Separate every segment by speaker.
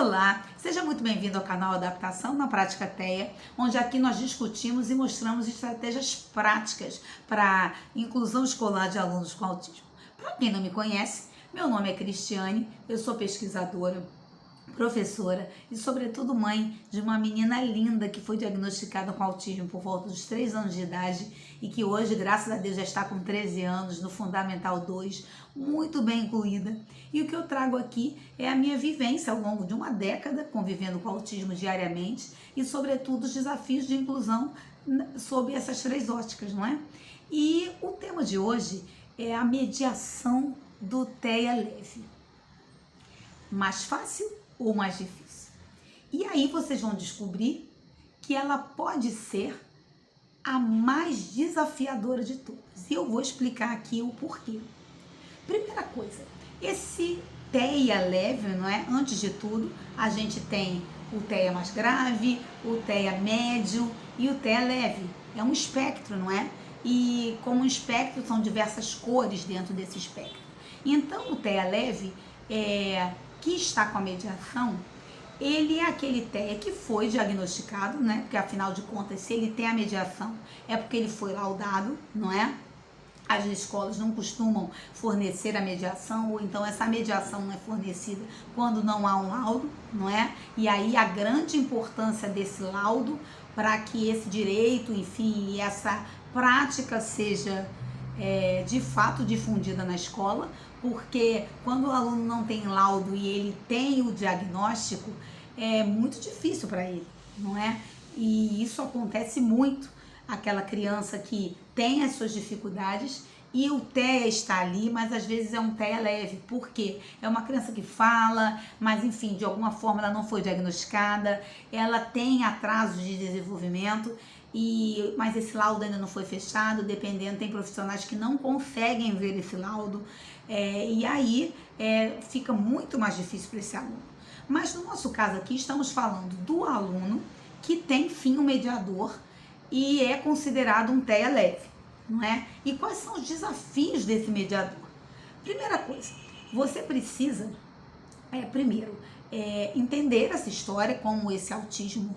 Speaker 1: Olá, seja muito bem-vindo ao canal Adaptação na Prática TEA, onde aqui nós discutimos e mostramos estratégias práticas para inclusão escolar de alunos com autismo. Para quem não me conhece, meu nome é Cristiane, eu sou pesquisadora, professora e, sobretudo, mãe de uma menina linda que foi diagnosticada com autismo por volta dos 3 anos de idade e que hoje, graças a Deus, já está com 13 anos no Fundamental 2, muito bem incluída. E o que eu trago aqui é a minha vivência ao longo de uma década convivendo com autismo diariamente e, sobretudo, os desafios de inclusão sob essas 3 óticas, não é? E o tema de hoje é a mediação do TEA leve. Mais fácil ou mais difícil? E aí vocês vão descobrir que ela pode ser a mais desafiadora de todas. E eu vou explicar aqui o porquê. Primeira coisa, esse TEA leve, não é? Antes de tudo, a gente tem o TEA mais grave, o TEA médio e o TEA leve. É um espectro, não é? E como um espectro, são diversas cores dentro desse espectro. Então, o TEA leve que está com a mediação, ele é aquele TEA que foi diagnosticado, né? Porque afinal de contas, se ele tem a mediação, é porque ele foi laudado, não é? As escolas não costumam fornecer a mediação, ou então essa mediação não é fornecida quando não há um laudo, não é? E aí a grande importância desse laudo para que esse direito, enfim, essa prática seja de fato difundida na escola, porque quando o aluno não tem laudo e ele tem o diagnóstico, é muito difícil para ele, não é? E isso acontece muito, aquela criança que tem as suas dificuldades e o TEA está ali, mas às vezes é um TEA leve, porque é uma criança que fala, mas enfim, de alguma forma ela não foi diagnosticada, ela tem atrasos de desenvolvimento, mas esse laudo ainda não foi fechado, dependendo, tem profissionais que não conseguem ver esse laudo, e aí fica muito mais difícil para esse aluno. Mas no nosso caso aqui, estamos falando do aluno que tem sim um mediador e é considerado um TEA leve, não é? E quais são os desafios desse mediador? Primeira coisa, você precisa, primeiro, entender essa história, como esse autismo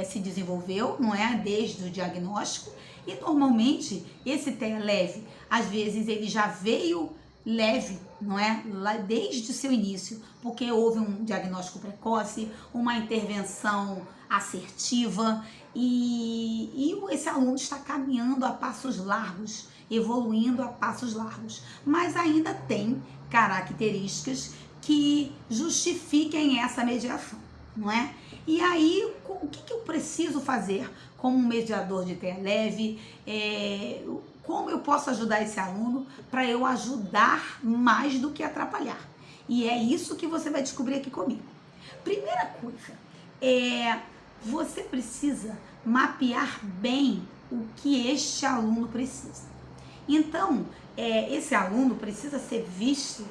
Speaker 1: se desenvolveu, não é? Desde o diagnóstico. E normalmente esse TEA leve, às vezes ele já veio leve, não é? Lá desde o seu início, porque houve um diagnóstico precoce, uma intervenção assertiva e esse aluno está caminhando a passos largos, evoluindo a passos largos, mas ainda tem características que justifiquem essa mediação, não é? E aí, o que eu preciso fazer como um mediador de TEA leve? Como eu posso ajudar esse aluno para eu ajudar mais do que atrapalhar? E é isso que você vai descobrir aqui comigo. Primeira coisa, você precisa mapear bem o que este aluno precisa. Então, esse aluno precisa ser visto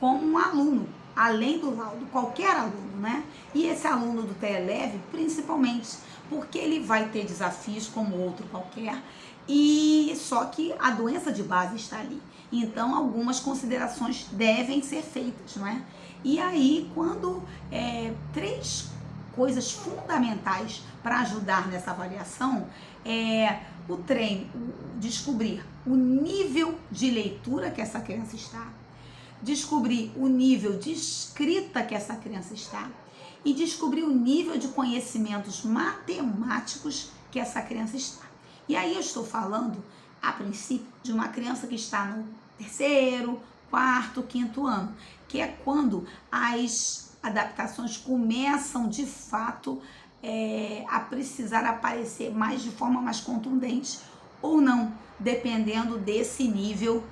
Speaker 1: como um aluno, além do laudo, qualquer aluno, né? E esse aluno do TEA leve, principalmente, porque ele vai ter desafios como outro qualquer, e só que a doença de base está ali. Então, algumas considerações devem ser feitas, não é? E aí, quando 3 coisas fundamentais para ajudar nessa avaliação o treino, descobrir o nível de leitura que essa criança está, descobrir o nível de escrita que essa criança está e descobrir o nível de conhecimentos matemáticos que essa criança está. E aí eu estou falando, a princípio, de uma criança que está no 3º, 4º, 5º ano, que é quando as adaptações começam de fato a precisar aparecer mais de forma mais contundente ou não, dependendo desse nível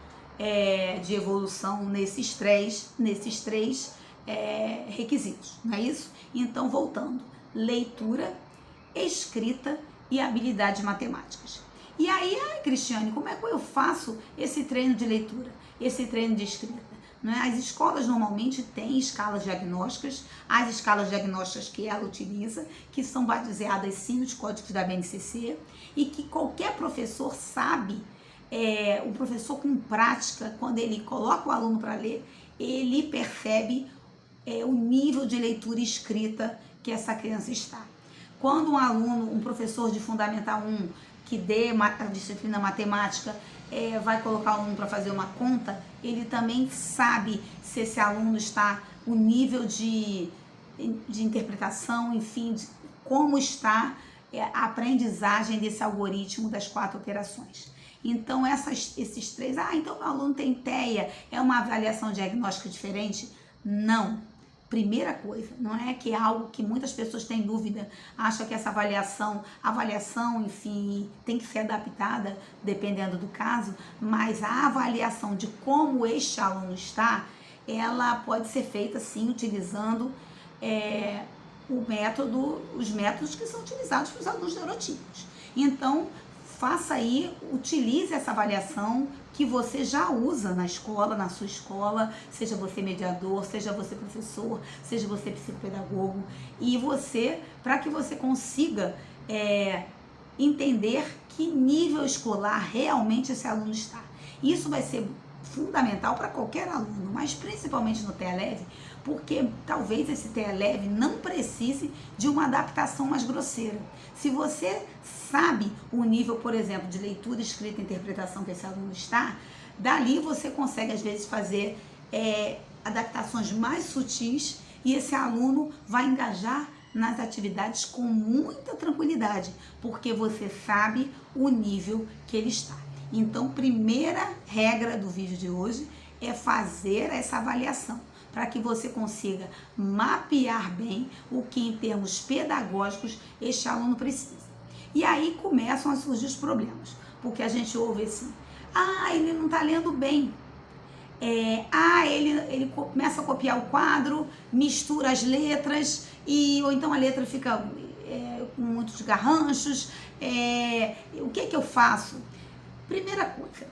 Speaker 1: de evolução nesses três requisitos, não é isso? Então, voltando, leitura, escrita e habilidades matemáticas. E aí, Cristiane, como é que eu faço esse treino de leitura, esse treino de escrita? Não é? As escolas normalmente têm escalas diagnósticas, as escalas diagnósticas que ela utiliza, que são baseadas sim nos códigos da BNCC e que qualquer professor sabe. O professor com prática, quando ele coloca o aluno para ler, ele percebe o nível de leitura e escrita que essa criança está. Quando um aluno, um professor de Fundamental 1 que dê a disciplina matemática, vai colocar o aluno para fazer uma conta, ele também sabe se esse aluno está, o nível de interpretação, enfim, de como está a aprendizagem desse algoritmo das 4 operações. Então, esses 3, então o aluno tem TEA, é uma avaliação diagnóstica diferente? Não. Primeira coisa, não é que é algo que muitas pessoas têm dúvida, acham que essa avaliação, enfim, tem que ser adaptada dependendo do caso, mas a avaliação de como este aluno está, ela pode ser feita sim utilizando os métodos que são utilizados para os alunos neurotípicos. Então, faça aí, utilize essa avaliação que você já usa na escola, na sua escola, seja você mediador, seja você professor, seja você psicopedagogo, e para que você consiga entender que nível escolar realmente esse aluno está. Isso vai ser fundamental para qualquer aluno, mas principalmente no TEA Leve, porque talvez esse TEA Leve não precise de uma adaptação mais grosseira. Se você sabe o nível, por exemplo, de leitura, escrita e interpretação que esse aluno está, dali você consegue às vezes fazer adaptações mais sutis e esse aluno vai engajar nas atividades com muita tranquilidade, porque você sabe o nível que ele está. Então, primeira regra do vídeo de hoje é fazer essa avaliação, para que você consiga mapear bem o que em termos pedagógicos este aluno precisa. E aí começam a surgir os problemas, porque a gente ouve assim, ele não está lendo bem, ele começa a copiar o quadro, mistura as letras, ou então a letra fica com muitos garranchos, o que eu faço? Primeira coisa,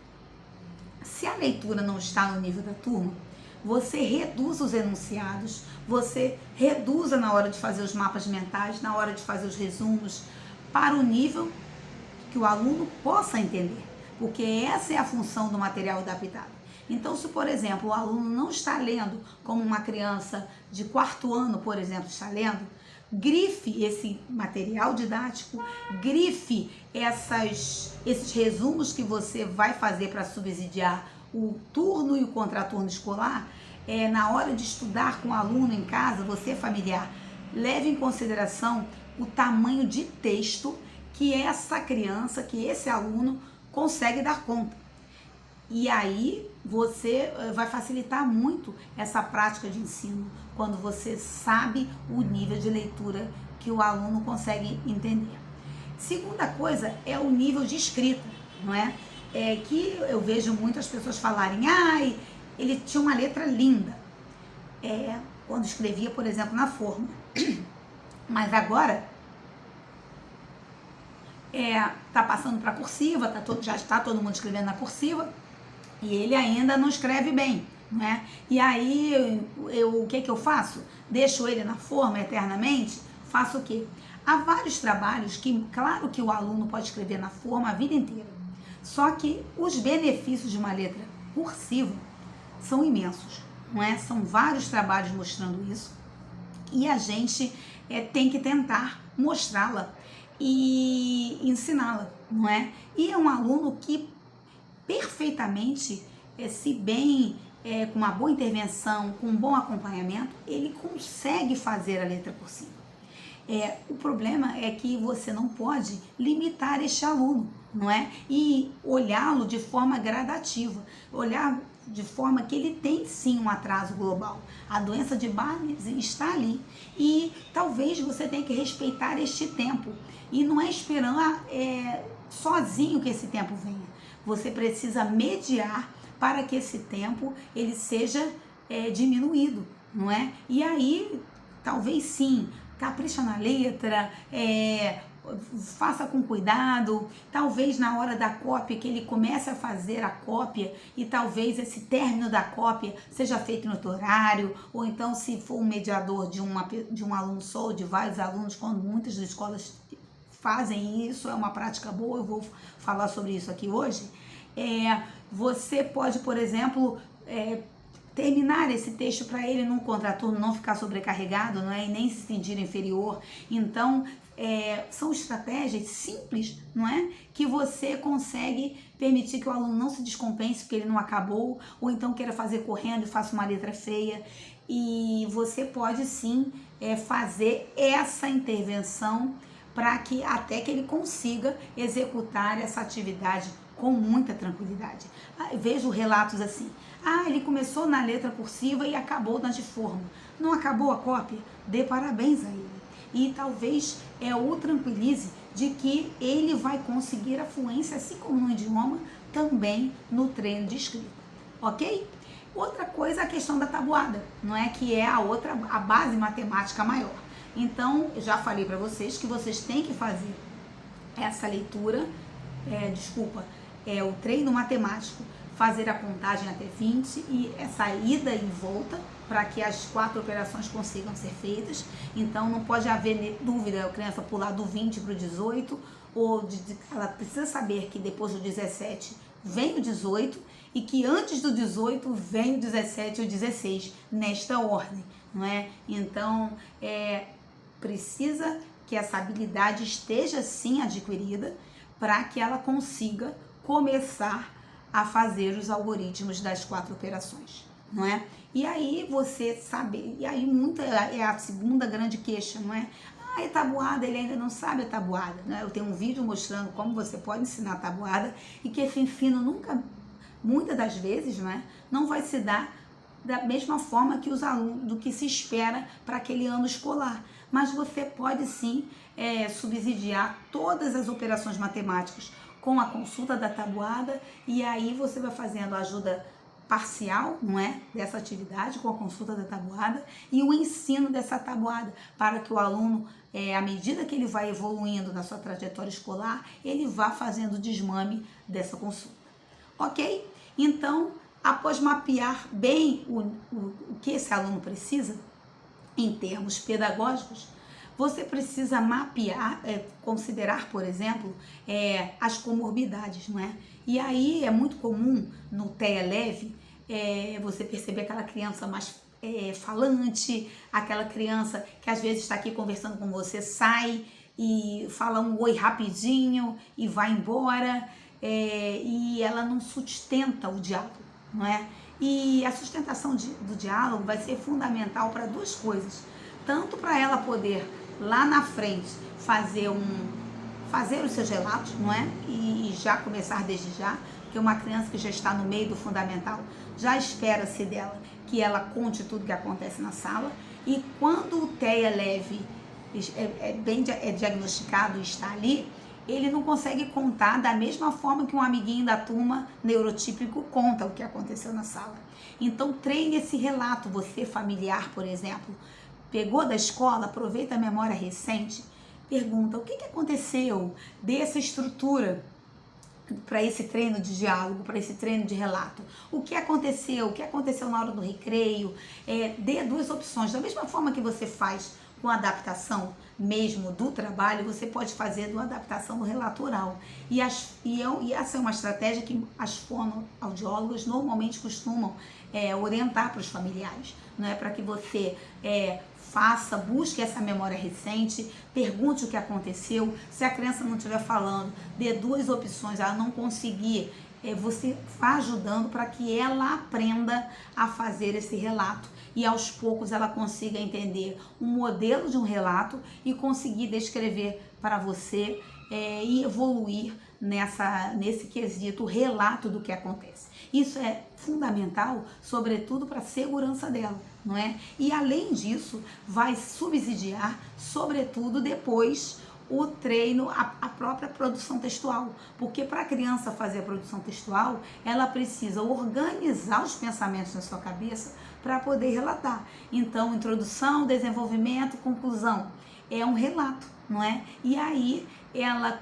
Speaker 1: se a leitura não está no nível da turma, você reduz os enunciados, você reduza na hora de fazer os mapas mentais, na hora de fazer os resumos, para o nível que o aluno possa entender, porque essa é a função do material adaptado. Então, se, por exemplo, o aluno não está lendo como uma criança de 4º ano, por exemplo, está lendo, grife esse material didático, grife esses resumos que você vai fazer para subsidiar o turno e o contraturno escolar. Na hora de estudar com o aluno em casa, você familiar, leve em consideração o tamanho de texto que essa criança, que esse aluno consegue dar conta. E aí você vai facilitar muito essa prática de ensino, quando você sabe o nível de leitura que o aluno consegue entender. Segunda coisa é o nível de escrita, não é? Que eu vejo muitas pessoas falarem, ele tinha uma letra linda, quando escrevia, por exemplo, na forma. Mas agora tá passando para cursiva, já está todo mundo escrevendo na cursiva, e ele ainda não escreve bem, né? E aí, o que eu faço? Deixo ele na forma eternamente? Faço o quê? Há vários trabalhos que, claro que o aluno pode escrever na forma a vida inteira, só que os benefícios de uma letra cursiva são imensos, não é? São vários trabalhos mostrando isso, e a gente tem que tentar mostrá-la e ensiná-la, não é? E é um aluno que perfeitamente, se bem com uma boa intervenção, com um bom acompanhamento, ele consegue fazer a letra cursiva. O problema é que você não pode limitar este aluno, não é? E olhá-lo de forma gradativa, olhar de forma que ele tem sim um atraso global. A doença de Base está ali e talvez você tenha que respeitar este tempo e não é esperando sozinho que esse tempo venha. Você precisa mediar para que esse tempo ele seja diminuído, não é? E aí, talvez sim, capricha na letra, faça com cuidado, talvez na hora da cópia que ele comece a fazer a cópia e talvez esse término da cópia seja feito no outro horário, ou então se for um mediador de um aluno só ou de vários alunos, quando muitas escolas fazem isso, é uma prática boa, eu vou falar sobre isso aqui hoje. Você pode, por exemplo, terminar esse texto para ele num contraturno não ficar sobrecarregado, não é? E nem se sentir inferior. Então, são estratégias simples, não é? Que você consegue permitir que o aluno não se descompense porque ele não acabou, ou então queira fazer correndo e faça uma letra feia. E você pode sim fazer essa intervenção para que até que ele consiga executar essa atividade com muita tranquilidade. Vejo relatos assim: ele começou na letra cursiva e acabou na de forma. Não acabou a cópia? Dê parabéns a ele. E talvez o tranquilize de que ele vai conseguir a fluência, assim como no idioma, também no treino de escrita, ok? Outra coisa é a questão da tabuada, não é? Que é a base matemática maior. Então, eu já falei para vocês que vocês têm que fazer essa leitura, o treino matemático, fazer a contagem até 20 e essa ida e volta para que as 4 operações consigam ser feitas. Então não pode haver dúvida a criança pular do 20 para o 18, ou ela precisa saber que depois do 17 vem o 18 e que antes do 18 vem o 17 ou 16, nesta ordem, não é? Então precisa que essa habilidade esteja sim adquirida para que ela consiga começar a fazer os algoritmos das 4 operações, não é? E aí você sabe, e aí é a segunda grande queixa, não é? É tabuada, ele ainda não sabe a tabuada, né? Eu tenho um vídeo mostrando como você pode ensinar a tabuada e que esse ensino muitas das vezes, não é? Não vai se dar da mesma forma que os alunos, do que se espera para aquele ano escolar. Mas você pode sim subsidiar todas as operações matemáticas com a consulta da tabuada, e aí você vai fazendo a ajuda parcial, não é? Dessa atividade com a consulta da tabuada e o ensino dessa tabuada, para que o aluno, à medida que ele vai evoluindo na sua trajetória escolar, ele vá fazendo o desmame dessa consulta. Ok? Então, após mapear bem o que esse aluno precisa, em termos pedagógicos, você precisa mapear, considerar, por exemplo, as comorbidades, não é? E aí é muito comum no TEA leve você perceber aquela criança mais falante, aquela criança que às vezes está aqui conversando com você, sai e fala um oi rapidinho e vai embora, e ela não sustenta o diálogo, não é? E a sustentação do diálogo vai ser fundamental para 2 coisas. Tanto para ela poder, lá na frente, fazer os seus relatos, não é? E já começar desde já, porque uma criança que já está no meio do fundamental, já espera-se dela que ela conte tudo que acontece na sala. E quando o TEA leve é diagnosticado e está ali, ele não consegue contar da mesma forma que um amiguinho da turma neurotípico conta o que aconteceu na sala. Então treine esse relato, você familiar, por exemplo, pegou da escola, aproveita a memória recente, pergunta o que aconteceu, dê essa estrutura para esse treino de diálogo, para esse treino de relato. O que aconteceu na hora do recreio, dê 2 opções. Da mesma forma que você faz com a adaptação mesmo do trabalho, você pode fazer uma adaptação do relato oral. E essa é uma estratégia que as fonoaudiólogas normalmente costumam orientar para os familiares, não é? Para que você busque essa memória recente, pergunte o que aconteceu. Se a criança não estiver falando, dê 2 opções, ela não conseguir, você vá ajudando para que ela aprenda a fazer esse relato e aos poucos ela consiga entender um modelo de um relato e conseguir descrever para você e evoluir nesse quesito relato do que acontece. Isso é fundamental, sobretudo para a segurança dela, não é? E além disso, vai subsidiar, sobretudo depois, o treino, a própria produção textual. Porque para a criança fazer a produção textual, ela precisa organizar os pensamentos na sua cabeça para poder relatar. Então, introdução, desenvolvimento, conclusão. É um relato, não é? E aí,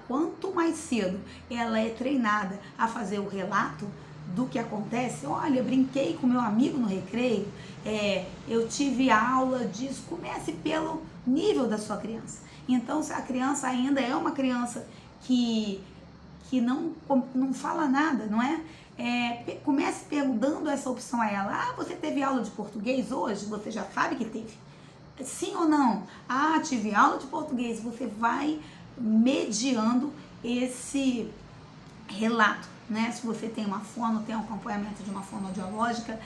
Speaker 1: quanto mais cedo ela é treinada a fazer o relato do que acontece, olha, brinquei com meu amigo no recreio, eu tive aula disso. Comece pelo nível da sua criança. Então, se a criança ainda é uma criança que que não fala nada, não é? Comece perguntando essa opção a ela. Ah, você teve aula de português hoje? Você já sabe que teve. Sim ou não? Ah, tive aula de português. Você vai mediando esse relato, né? Se você tem uma fono, tem um acompanhamento de uma fonoaudiológica,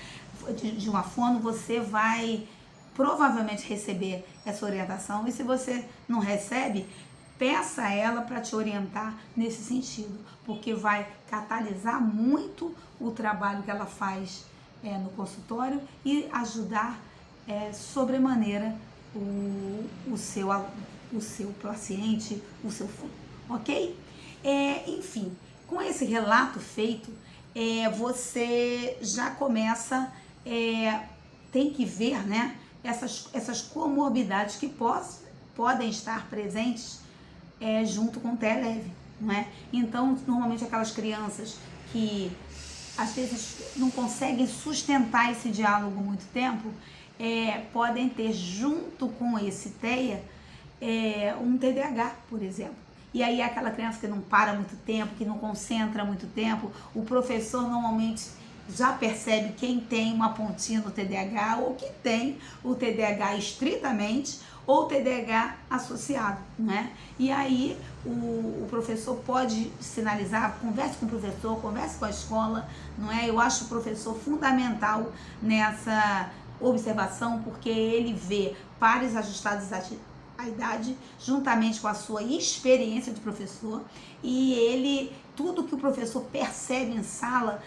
Speaker 1: de uma fono, você vai provavelmente receber essa orientação. E se você não recebe, peça a ela para te orientar nesse sentido, porque vai catalisar muito o trabalho que ela faz no consultório e ajudar sobremaneira o seu aluno, o seu paciente, o seu filho, ok? Enfim, com esse relato feito, você já começa, tem que ver, né, essas comorbidades que podem estar presentes junto com o TEA leve, não é? Então, normalmente aquelas crianças que às vezes não conseguem sustentar esse diálogo muito tempo, podem ter junto com esse TEA um TDAH, por exemplo. E aí aquela criança que não para muito tempo, que não concentra muito tempo, o professor normalmente já percebe quem tem uma pontinha no TDAH ou que tem o TDAH estritamente ou TDAH associado, né? E aí o professor pode sinalizar, converse com o professor, converse com a escola, não é? Eu acho o professor fundamental nessa observação, porque ele vê pares ajustados à idade, juntamente com a sua experiência de professor, e tudo que o professor percebe em sala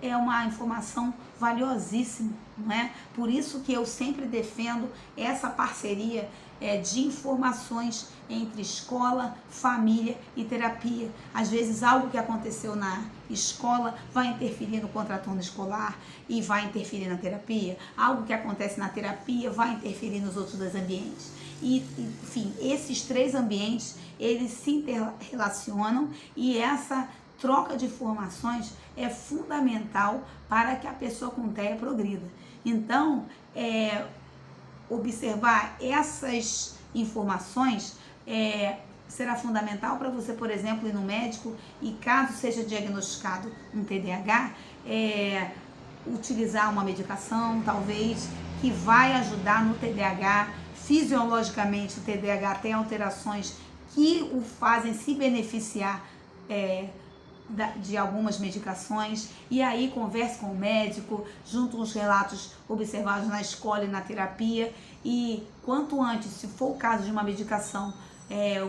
Speaker 1: é uma informação valiosíssima, não é? Por isso que eu sempre defendo essa parceria de informações entre escola, família e terapia. Às vezes algo que aconteceu na escola vai interferir no contraturno escolar e vai interferir na terapia. Algo que acontece na terapia vai interferir nos outros dois ambientes. Enfim, esses três ambientes, eles se interrelacionam e essa troca de informações é fundamental para que a pessoa com TEA progrida. Então, observar essas informações será fundamental para você, por exemplo, ir no médico e, caso seja diagnosticado um TDAH, utilizar uma medicação, talvez, que vai ajudar no TDAH. Fisiologicamente, o TDAH tem alterações que o fazem se beneficiar de algumas medicações, e aí converse com o médico, junto com os relatos observados na escola e na terapia, e quanto antes, se for o caso de uma medicação,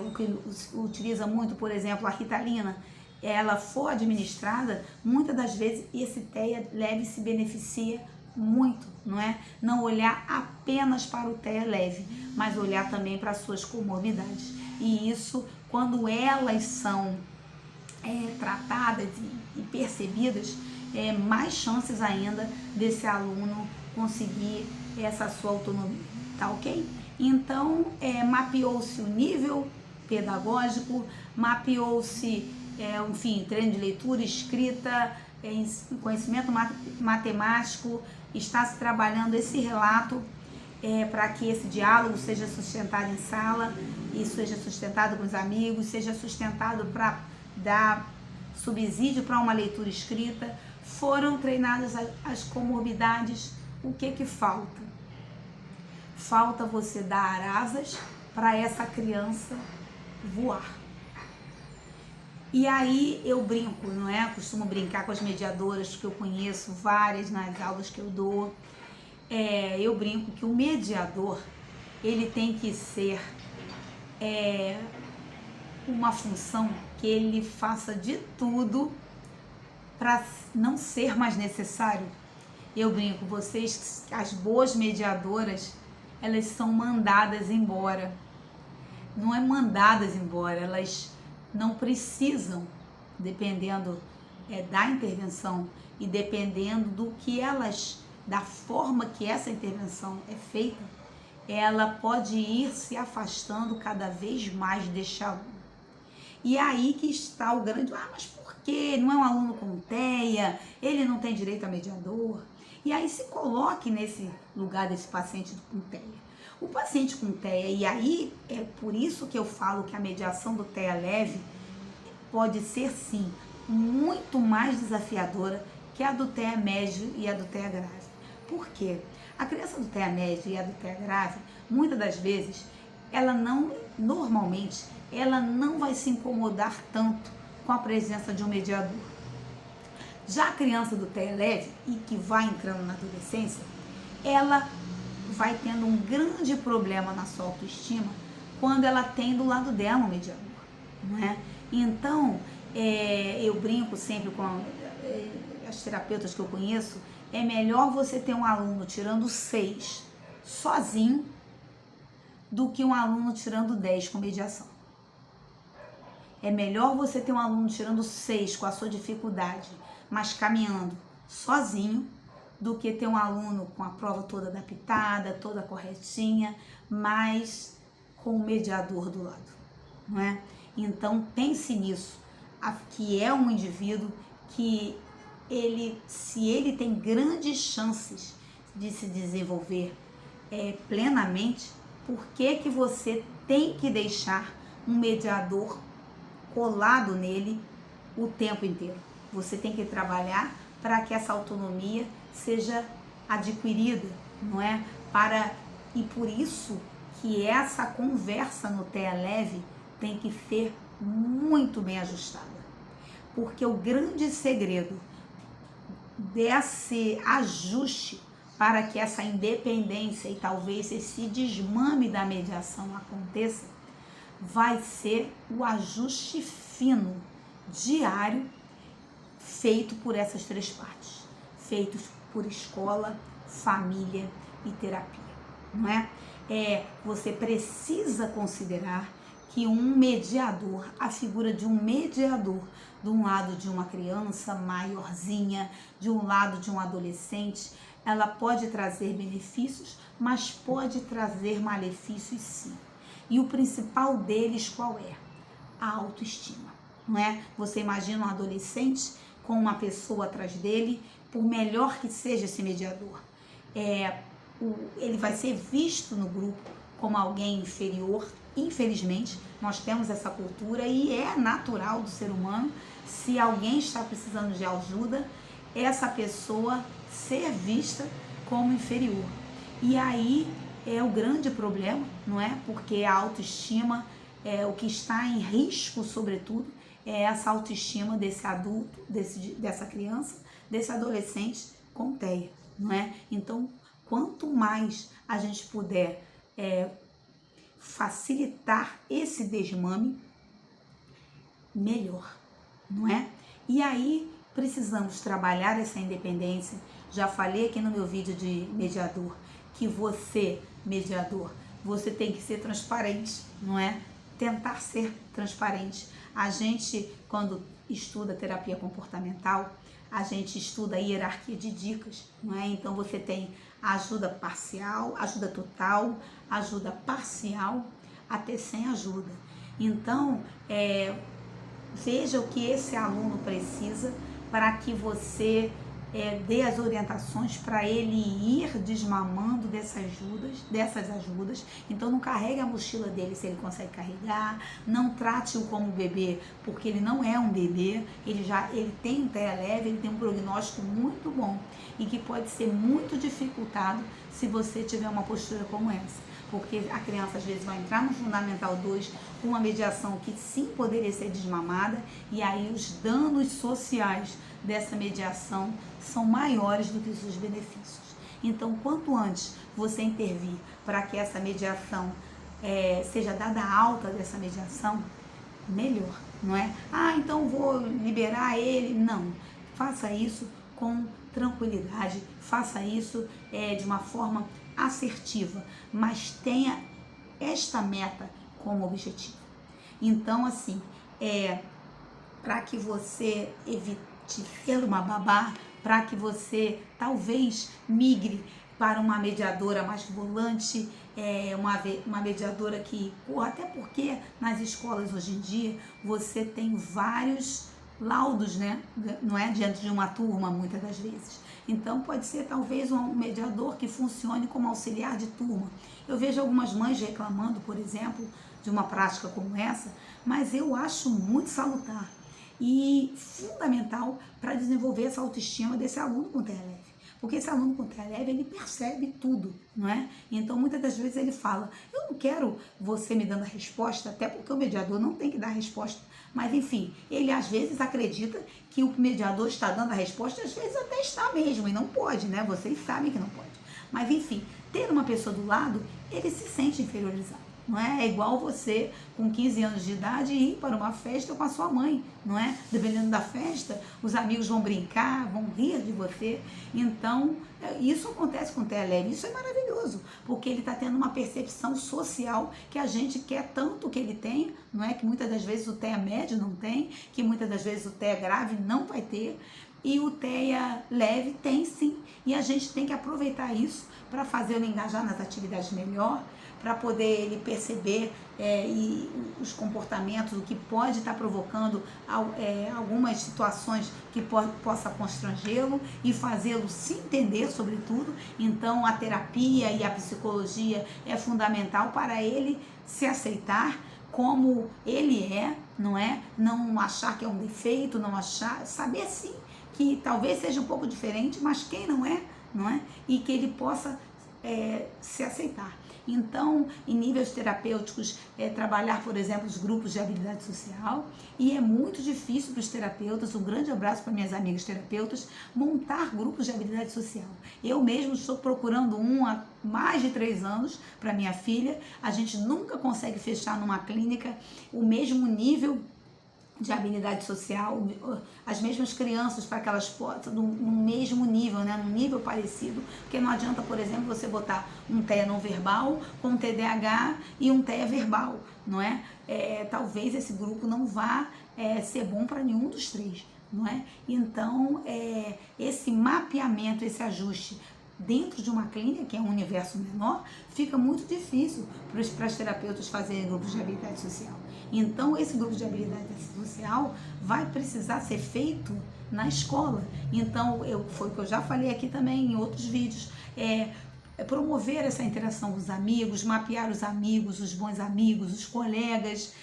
Speaker 1: o que utiliza muito, por exemplo, a Ritalina, ela for administrada, muitas das vezes esse TEA leve se beneficia muito, não é? Não olhar apenas para o TEA leve, mas olhar também para as suas comorbidades. E isso, quando elas são tratadas e percebidas, mais chances ainda desse aluno conseguir essa sua autonomia, tá ok? Então, mapeou-se o nível pedagógico, mapeou-se, enfim, treino de leitura, escrita, conhecimento matemático, está se trabalhando esse relato para que esse diálogo seja sustentado em sala, e seja sustentado com os amigos, seja sustentado para dar subsídio para uma leitura escrita. Foram treinadas as comorbidades. O que falta? Falta você dar asas para essa criança voar. E aí eu brinco, não é? Costumo brincar com as mediadoras que eu conheço, várias nas aulas que eu dou. Eu brinco que o mediador, ele tem que ser uma função que ele faça de tudo para não ser mais necessário. Eu brinco, vocês, as boas mediadoras, elas são mandadas embora. Não é mandadas embora, elas não precisam, dependendo da intervenção e dependendo do que elas, da forma que essa intervenção é feita, ela pode ir se afastando cada vez mais deste aluno. E aí que está o grande, mas por quê? Não é um aluno com TEA, ele não tem direito a mediador. E aí se coloque nesse lugar desse paciente com TEA. O paciente com TEA, e aí é por isso que eu falo que a mediação do TEA leve pode ser sim muito mais desafiadora que a do TEA médio e a do TEA grave. Por quê? A criança do TEA médio e a do TEA grave, muitas das vezes, normalmente, ela não vai se incomodar tanto com a presença de um mediador. Já a criança do TEA leve e que vai entrando na adolescência, ela vai tendo um grande problema na sua autoestima quando ela tem do lado dela um mediador, não é? Então, eu brinco sempre com as terapeutas que eu conheço, é melhor você ter um aluno tirando 6 sozinho do que um aluno tirando 10 com mediação. É melhor você ter um aluno tirando 6 com a sua dificuldade, mas caminhando sozinho, do que ter um aluno com a prova toda adaptada, toda corretinha, mas com o mediador do lado, não é? Então pense nisso, que é um indivíduo que se ele tem grandes chances de se desenvolver plenamente, por que você tem que deixar um mediador colado nele o tempo inteiro? Você tem que trabalhar para que essa autonomia seja adquirida, não é? E por isso que essa conversa no TEA leve tem que ser muito bem ajustada. Porque o grande segredo desse ajuste para que essa independência e talvez esse desmame da mediação aconteça, vai ser o ajuste fino, diário, feito por essas 3 partes, feitos por escola, família e terapia, não é? Você precisa considerar que um mediador, a figura de um mediador, de um lado de uma criança maiorzinha, de um lado de um adolescente, ela pode trazer benefícios, mas pode trazer malefícios sim. E o principal deles qual é? A autoestima, não é? Você imagina um adolescente com uma pessoa atrás dele, por melhor que seja esse mediador, ele vai ser visto no grupo como alguém inferior. Infelizmente, nós temos essa cultura e é natural do ser humano, se alguém está precisando de ajuda, essa pessoa ser vista como inferior. E aí é o grande problema, não é? Porque a autoestima, o que está em risco, sobretudo, é essa autoestima desse adulto, dessa criança, desse adolescente com TEA, não é? Então, quanto mais a gente puder facilitar esse desmame, melhor, não é? E aí precisamos trabalhar essa independência. Já falei aqui no meu vídeo de mediador que você, mediador, você tem que ser transparente, não é? Tentar ser transparente. A gente, quando estuda terapia comportamental, a gente estuda a hierarquia de dicas, não é? Então você tem ajuda parcial, ajuda total, ajuda parcial, até sem ajuda. Então, veja o que esse aluno precisa para que você dê as orientações para ele ir desmamando dessas ajudas. Então não carregue a mochila dele se ele consegue carregar, não trate-o como bebê, porque ele não é um bebê, ele tem um TEA leve, ele tem um prognóstico muito bom e que pode ser muito dificultado se você tiver uma postura como essa. Porque a criança às vezes vai entrar no Fundamental 2 com uma mediação que sim poderia ser desmamada, e aí os danos sociais dessa mediação são maiores do que os seus benefícios. Então, quanto antes você intervir para que essa mediação seja dada alta dessa mediação, melhor, não é? Então vou liberar ele. Não, faça isso com tranquilidade, faça isso de uma forma assertiva, mas tenha esta meta como objetivo. Então, assim, para que você evite ser uma babá, para que você talvez migre para uma mediadora mais volante, uma mediadora que, até porque nas escolas hoje em dia você tem vários laudos, né? Não é diante de uma turma, muitas das vezes. Então, pode ser talvez um mediador que funcione como auxiliar de turma. Eu vejo algumas mães reclamando, por exemplo, de uma prática como essa, mas eu acho muito salutar e fundamental para desenvolver essa autoestima desse aluno com TEA leve. Porque esse aluno com TEA leve, ele percebe tudo, não é? Então, muitas das vezes ele fala, eu não quero você me dando a resposta, até porque o mediador não tem que dar a resposta. Mas, enfim, ele às vezes acredita que o mediador está dando a resposta, às vezes até está mesmo, e não pode, né? Vocês sabem que não pode. Mas, enfim, ter uma pessoa do lado, ele se sente inferiorizado. Não é? É igual você, com 15 anos de idade, ir para uma festa com a sua mãe, não é? Dependendo da festa, os amigos vão brincar, vão rir de você. Então, isso acontece com o TEA leve. Isso é maravilhoso, porque ele está tendo uma percepção social que a gente quer tanto que ele tenha, não é? Que muitas das vezes o TEA médio não tem, que muitas das vezes o TEA grave não vai ter. E o TEA leve tem sim, e a gente tem que aproveitar isso para fazer ele engajar nas atividades melhor, para poder ele perceber e os comportamentos, o que pode estar provocando algumas situações que possa constrangê-lo e fazê-lo se entender sobretudo. Então a terapia e a psicologia é fundamental para ele se aceitar como ele é, não é? Não achar que é um defeito, não achar, saber sim que talvez seja um pouco diferente, mas quem não é, não é? E que ele possa se aceitar. Então, em níveis terapêuticos, trabalhar, por exemplo, os grupos de habilidade social, e é muito difícil para os terapeutas, um grande abraço para minhas amigas terapeutas, montar grupos de habilidade social. Eu mesmo estou procurando um há mais de 3 anos para minha filha, a gente nunca consegue fechar numa clínica o mesmo nível de habilidade social, as mesmas crianças para que elas possam, no mesmo nível, né, num nível parecido, porque não adianta, por exemplo, você botar um TEA não verbal com um TDAH e um TEA verbal, não é? Talvez esse grupo não vá ser bom para nenhum dos 3, não é? Então, esse mapeamento, esse ajuste dentro de uma clínica, que é um universo menor, fica muito difícil para os terapeutas fazerem grupos de habilidade social. Então, esse grupo de habilidade social vai precisar ser feito na escola. Então, foi o que eu já falei aqui também em outros vídeos, promover essa interação com os amigos, mapear os amigos, os bons amigos, os colegas,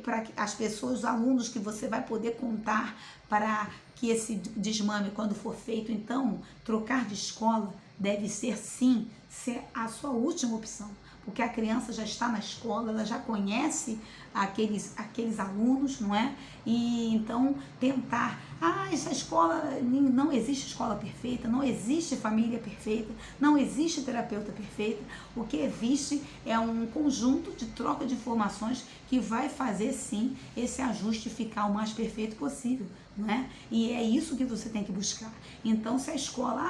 Speaker 1: para as pessoas, os alunos que você vai poder contar para que esse desmame, quando for feito, então, trocar de escola deve ser sim, ser a sua última opção, porque a criança já está na escola, ela já conhece aqueles alunos, não é? E então tentar, essa escola, não existe escola perfeita, não existe família perfeita, não existe terapeuta perfeita, o que existe é um conjunto de troca de informações que vai fazer sim esse ajuste ficar o mais perfeito possível, não é? E é isso que você tem que buscar. Então, se a escola,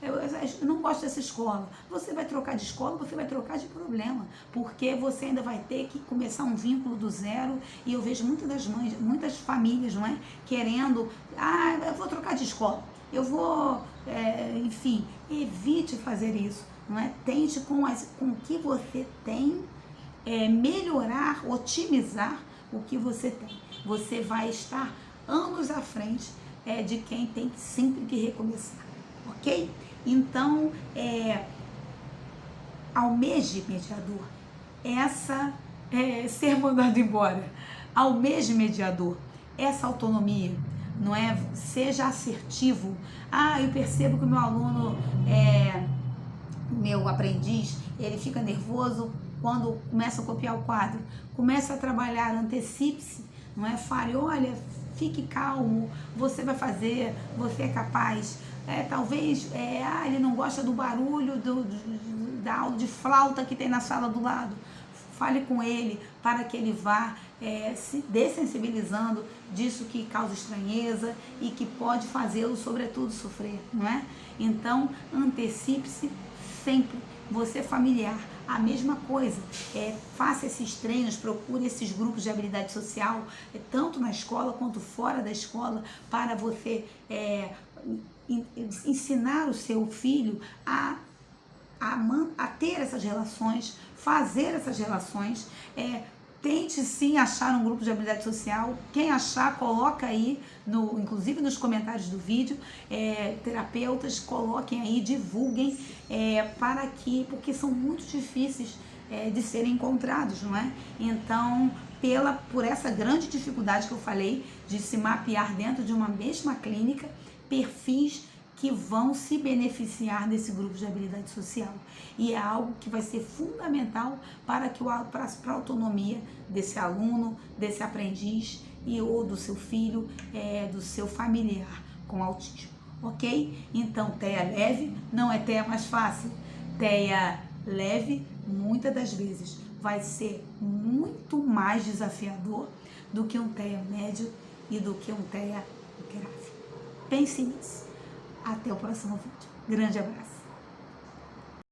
Speaker 1: eu não gosto dessa escola, você vai trocar de escola, você vai trocar de problema, porque você ainda vai ter que começar um vínculo do zero. E eu vejo muitas das mães, muitas famílias, não é? Querendo, eu vou trocar de escola, eu vou, enfim, evite fazer isso, não é? Tente com o que você tem, melhorar, otimizar o que você tem. Você vai estar anos à frente de quem tem sempre que recomeçar, ok? Então, almeje, mediador, ser mandado embora. Almeje, mediador, essa autonomia, não é? Seja assertivo. Eu percebo que o meu aluno, meu aprendiz, ele fica nervoso quando começa a copiar o quadro, começa a trabalhar, antecipe-se, não é? Fale, olha, fique calmo, você vai fazer, você é capaz. Talvez, ele não gosta do barulho da aula de flauta que tem na sala do lado. Fale com ele para que ele vá se dessensibilizando disso que causa estranheza e que pode fazê-lo, sobretudo, sofrer, não é? Então, antecipe-se sempre. Você familiar, a mesma coisa, faça esses treinos, procure esses grupos de habilidade social, tanto na escola quanto fora da escola, para você ensinar o seu filho a ter essas relações, fazer essas relações, Tente sim achar um grupo de habilidade social. Quem achar, coloca aí, inclusive nos comentários do vídeo. Terapeutas, coloquem aí, divulguem, porque são muito difíceis de serem encontrados, não é? Então, por essa grande dificuldade que eu falei de se mapear dentro de uma mesma clínica, perfis que vão se beneficiar desse grupo de habilidade social. E é algo que vai ser fundamental para a autonomia desse aluno, desse aprendiz ou do seu filho, do seu familiar com autismo, ok? Então, TEA leve não é TEA mais fácil. TEA leve, muitas das vezes, vai ser muito mais desafiador do que um TEA médio e do que um TEA grave. Pense nisso. Até o próximo vídeo. Grande abraço.